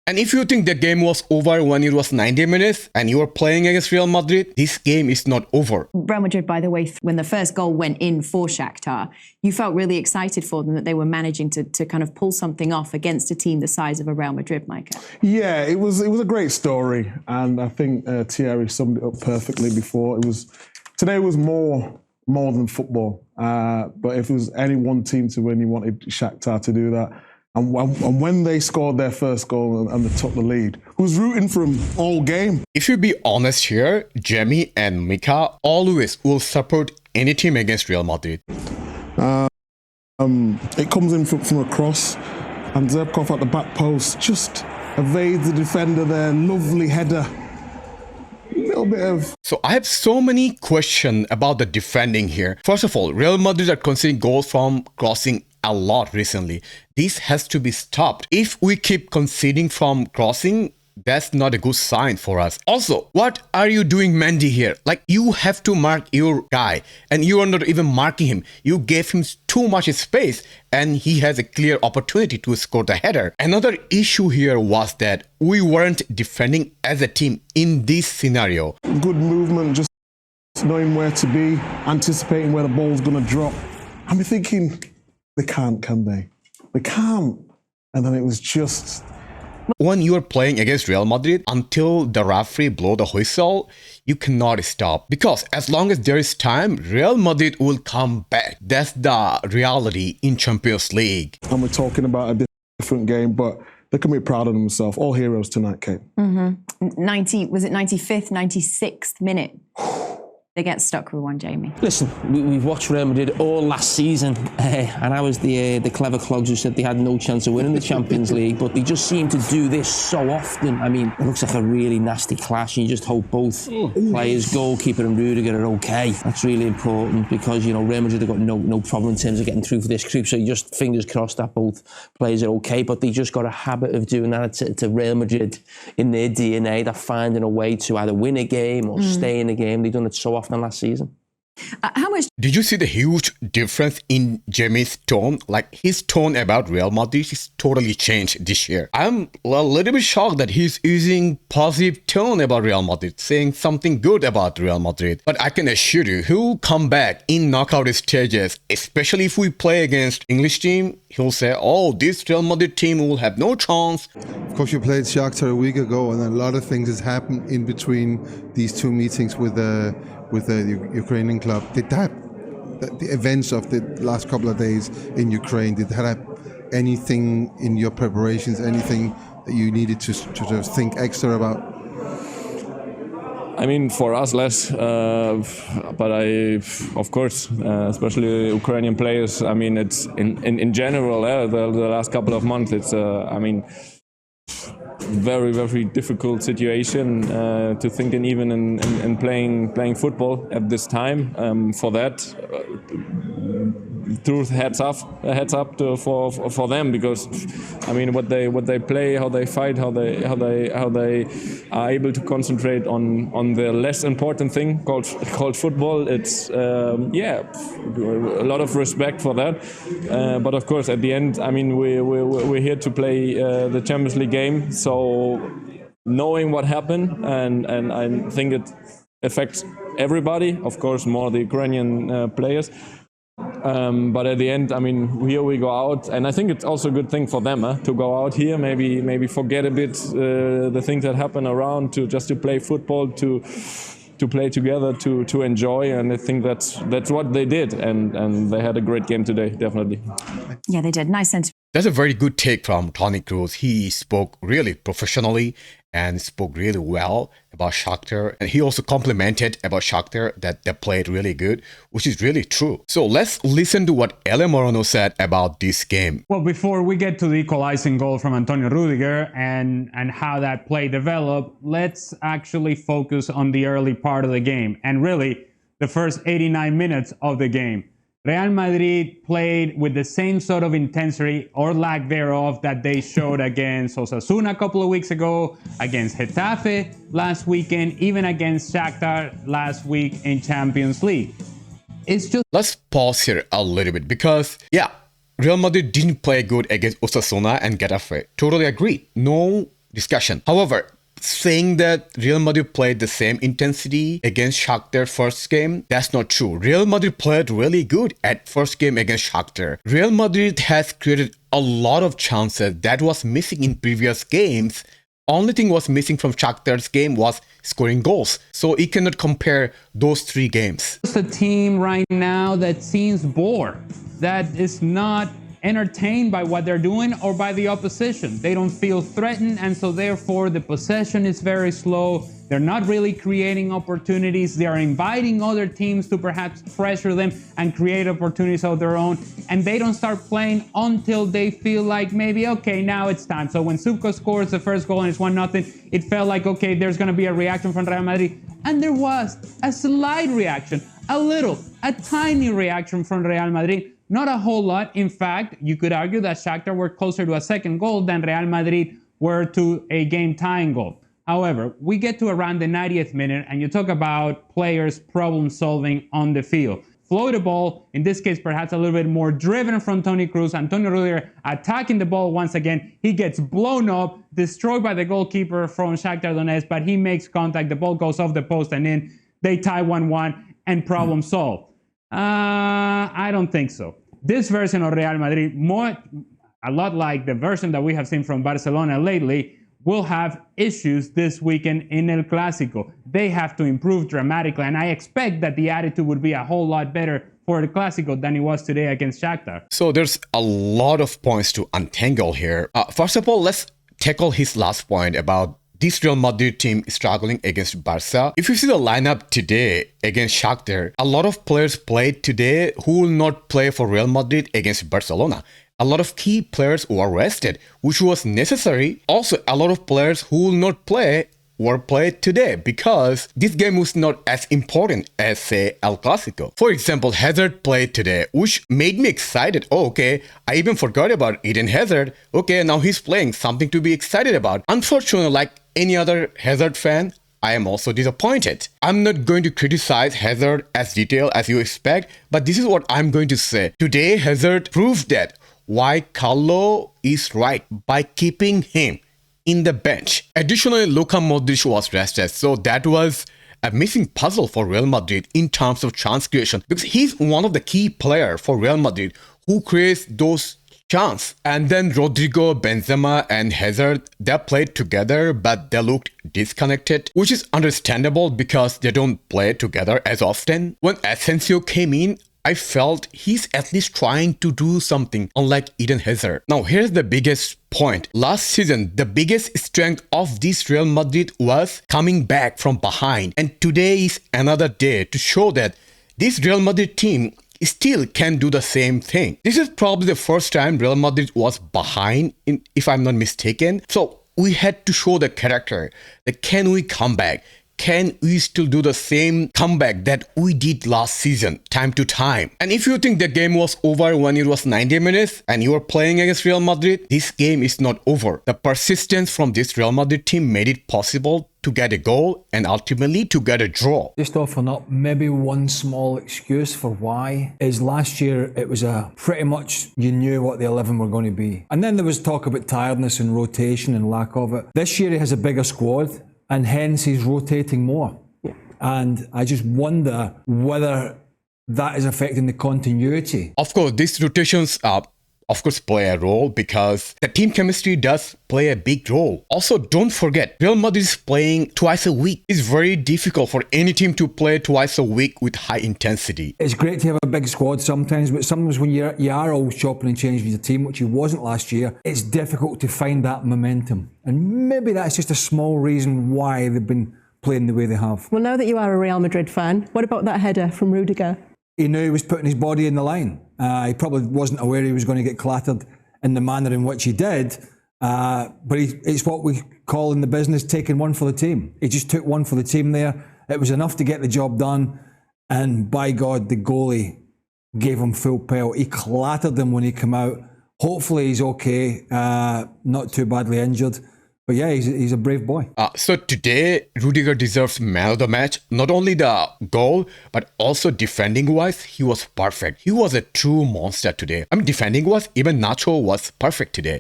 And if you think the game was over when it was 90 minutes and you were playing against Real Madrid, this game is not over. Real Madrid, by the way, when the first goal went in for Shakhtar, you felt really excited for them that they were managing to kind of pull something off against a team the size of a Real Madrid, Micah. Yeah, it was a great story, and I think Thiery summed it up perfectly before. Today was more than football, but if it was any one team to win, you wanted Shakhtar to do that. And when they scored their first goal and they took the lead, I was rooting for them all game. If you be honest here, Jamie and Mika always will support any team against Real Madrid. It comes in from a cross, and Zerkov at the back post just evades the defender there. Lovely header. So I have so many questions about the defending here. First of all, Real Madrid are conceding goals from crossing a lot recently. This has to be stopped. If we keep conceding from crossing, that's not a good sign for us. Also, what are you doing, Mendy, here? Like, you have to mark your guy, and you are not even marking him. You gave him too much space, and he has a clear opportunity to score the header. Another issue here was that we weren't defending as a team in this scenario. Good movement, just knowing where to be, anticipating where the ball's going to drop. I'm thinking, they can't, can they? They can't. And then it was just... When you are playing against Real Madrid, until the referee blow the whistle, you cannot stop. Because as long as there is time, Real Madrid will come back. That's the reality in Champions League. And we're talking about a different game, but they can be proud of themselves. All heroes tonight, Kate. Was it 95th, 96th minute? They get stuck with one, Jamie. Listen, we've watched Real Madrid all last season, and I was the clever clogs who said they had no chance of winning the Champions League, but they just seem to do this so often. I mean, it looks like a really nasty clash, and you just hope both players, goalkeeper and Rudiger, are okay. That's really important because, you know, Real Madrid have got no problem in terms of getting through for this group, so you just fingers crossed that both players are okay, but they just got a habit of doing that to Real Madrid in their DNA. They're finding a way to either win a game or stay in a game. They've done it so often last season. How much did you see the huge difference in Jamie's tone? Like, his tone about Real Madrid is totally changed this year. I'm a little bit shocked that he's using positive tone about Real Madrid, saying something good about Real Madrid. But I can assure you, he'll come back in knockout stages, especially if we play against English team. He'll say, oh, this Real Madrid team will have no chance. Of course, you played Shakhtar a week ago, and a lot of things has happened in between these two meetings with the Ukrainian club. Did that, the events of the last couple of days in Ukraine, did that have anything in your preparations, anything that you needed to just think extra about? I mean, for us less, but of course, especially Ukrainian players. I mean, it's in general, the last couple of months. It's I mean, very difficult situation to think in even in playing football at this time. For that, truth heads up for them, because I mean what they play, how they fight, how they are able to concentrate on the less important thing called football. It's a lot of respect for that. But of course, at the end, I mean we're here to play the Champions League game. So knowing what happened, and I think it affects everybody. Of course, more the Ukrainian players. But at the end, I mean, here we go out, and I think it's also a good thing for them to go out here, maybe forget a bit the things that happen around, to play football, to play together, to enjoy, and I think that's what they did, and they had a great game today, definitely. Yeah, they did. Nice sense. That's a very good take from Toni Kroos. He spoke really professionally and spoke really well about Shakhtar. And he also complimented about Shakhtar that they played really good, which is really true. So let's listen to what Ele Moreno said about this game. Well, before we get to the equalizing goal from Antonio Rudiger and how that play developed, let's actually focus on the early part of the game and really the first 89 minutes of the game. Real Madrid played with the same sort of intensity or lack thereof that they showed against Osasuna a couple of weeks ago, against Getafe last weekend, even against Shakhtar last week in Champions League. It's just... Let's pause here a little bit because, yeah, Real Madrid didn't play good against Osasuna and Getafe. Totally agree. No discussion. However, saying that Real Madrid played the same intensity against Shakhtar first game, that's not true. Real Madrid played really good at first game against Shakhtar. Real Madrid has created a lot of chances that was missing in previous games. Only thing was missing from Shakhtar's game was scoring goals. So you cannot compare those three games. It's a team right now that seems bored, that is not entertained by what they're doing or by the opposition. They don't feel threatened, and so therefore the possession is very slow. They're not really creating opportunities. They are inviting other teams to perhaps pressure them and create opportunities of their own, and they don't start playing until they feel like maybe, okay, now it's time. So when Subko scores the first goal and it's 1-0, it felt like, okay, there's going to be a reaction from Real Madrid, and there was a slight reaction, a tiny reaction from Real Madrid. Not a whole lot. In fact, you could argue that Shakhtar were closer to a second goal than Real Madrid were to a game-tying goal. However, we get to around the 90th minute and you talk about players problem-solving on the field. Flow the ball, in this case perhaps a little bit more driven from Toni Kroos. Antonio Rudiger attacking the ball once again. He gets blown up, destroyed by the goalkeeper from Shakhtar Donetsk, but he makes contact, the ball goes off the post and in. They tie 1-1 and problem solved. I don't think so. This version of Real Madrid, a lot like the version that we have seen from Barcelona lately, will have issues this weekend in El Clásico. They have to improve dramatically, and I expect that the attitude would be a whole lot better for El Clásico than it was today against Shakhtar. So there's a lot of points to untangle here. First of all, let's tackle his last point about this Real Madrid team struggling against Barca. If you see the lineup today against Shakhtar, a lot of players played today who will not play for Real Madrid against Barcelona. A lot of key players were rested, which was necessary. Also, a lot of players who will not play were played today because this game was not as important as, say, El Clásico. For example, Hazard played today, which made me excited. Oh, okay, I even forgot about Eden Hazard. Okay, now he's playing, something to be excited about. Unfortunately, like any other Hazard fan, I am also disappointed. I'm not going to criticize Hazard as detailed as you expect, but this is what I'm going to say. Today, Hazard proved that why Carlo is right by keeping him in the bench. Additionally, Luka Modric was rested, so that was a missing puzzle for Real Madrid in terms of chance creation because he's one of the key players for Real Madrid who creates those chances. And then Rodrigo, Benzema and Hazard, they played together but they looked disconnected, which is understandable because they don't play together as often. When Asensio came in, I felt he's at least trying to do something, unlike Eden Hazard. Now, here's the biggest point. Last season, the biggest strength of this Real Madrid was coming back from behind. And today is another day to show that this Real Madrid team still can do the same thing. This is probably the first time Real Madrid was behind, if I'm not mistaken. So we had to show the character that can we come back? Can we still do the same comeback that we did last season, time to time? And if you think the game was over when it was 90 minutes and you were playing against Real Madrid, this game is not over. The persistence from this Real Madrid team made it possible to get a goal and ultimately to get a draw. Just offering up maybe one small excuse for why is last year it was a pretty much you knew what the 11 were going to be. And then there was talk about tiredness and rotation and lack of it. This year he has a bigger squad, and hence he's rotating more. Yeah. And I just wonder whether that is affecting the continuity. Of course, these rotations play a role because the team chemistry does play a big role. Also, don't forget, Real Madrid is playing twice a week. It's very difficult for any team to play twice a week with high intensity. It's great to have a big squad sometimes, but sometimes when you are always chopping and changing your team, which you wasn't last year, it's difficult to find that momentum. And maybe that's just a small reason why they've been playing the way they have. Well, now that you are a Real Madrid fan, what about that header from Rudiger? He knew he was putting his body in the line. He probably wasn't aware he was going to get clattered in the manner in which he did. But it's what we call in the business taking one for the team. He just took one for the team there. It was enough to get the job done. And by God, the goalie gave him full pelt. He clattered him when he came out. Hopefully he's okay, not too badly injured. But yeah, he's a brave boy. So today, Rudiger deserves man of the match. Not only the goal, but also defending-wise, he was perfect. He was a true monster today. I mean, defending-wise, even Nacho was perfect today.